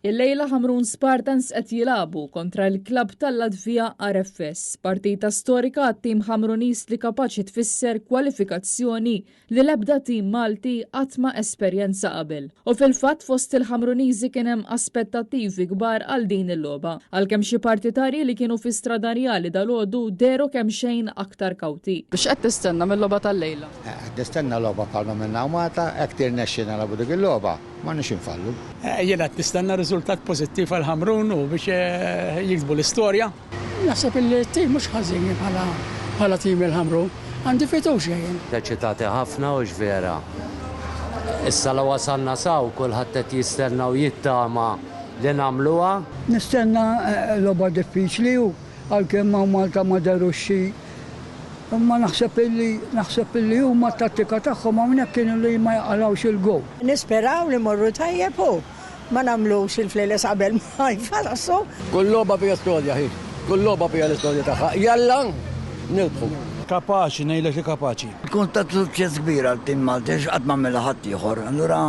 Il-lejla Ħamrun Spartans qed jilagħbu kontra l-klabb tal-Latvija RFS, partita storika għat-tim Ħamrunis li kapaċi tfisser kwalifikazzjoni li l-ebda tim Malti qatt ma esperjenza qabel. U fil-fatt fost il-Ħamruniżi kien hemm aspettattivi kbar għal din il-logħba, għalkemm xi partitarji li kienu fi stradarjali dalgħodu deru kemm xejn aktar kawti. Biex qed tistenna mill-logħba tal-lejla? Nistenna logħba bħalma minna u Malta, hekk tirnexxina nagħbu dik il-logħba. Ma nix infallu. Jena t-nistanna riżultat pozittiv għal Ħamrun u biex jiksbu l-istorja. Naħseb il-tim mux ħażin bħala tim il-Ħamrun, għandi fiduċja jien. Eċitati ħafna u ġvera. Issa la wasalna saw kulħadd qed jistenna u jittama li nagħmluha. Nistenna logħba diffiċli u għalkemm Malta ma daruxxi. Imma naħseb illi huma t-tattika tagħhom hawnhekk kienu li ma jaqalawx il-gow. Nisperaw li morru tajjeb u ma nagħmlux il-fleles qabel ma jfalqsu. Kull logħba fiha storja ħin, kull logħba fiha l-istorja tagħha. Jalla nilbħu. Kapaċi, ngħidlek li kapaċi. Tkun ta' suċċess kbir għal-tim Malti qatt m'għamilha ħadd ieħor. Allura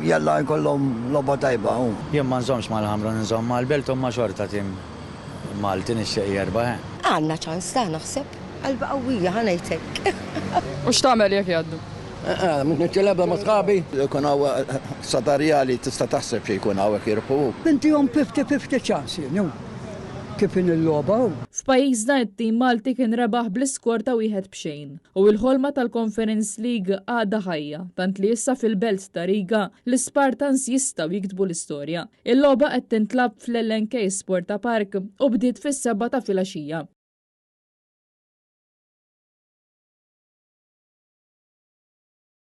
jalla jkollhom logħba tajba hu. Jien ma nżommx mal-Ħamrun nżomm mal-Belt u ma xorta tim Malti nixtieq jerbaħ. Għandna ċans ta' naħseb. Qalba qawwija ħanejtek. U x'tagħmel jekk jgħaddu? Nittilebha ma sħabi. Jkun hawn sadarjali tista' taħseb xi jkun hawnhekk jirpu. Intihom 50-50 ċansi, kif in il-logħba. F'pajjiżna t-tim Malti kien rebaħ bl-iskor ta' 1-0. U l-ħolma tal-Conference League għadha ħajja, tant li issa fil-belt ta' Riga l-Spartans jistgħu jiktbu l-istorja. Il-logħba qed tintlab fl-LNK Sporta Park u bdiet fis-7 ta' filgħaxija.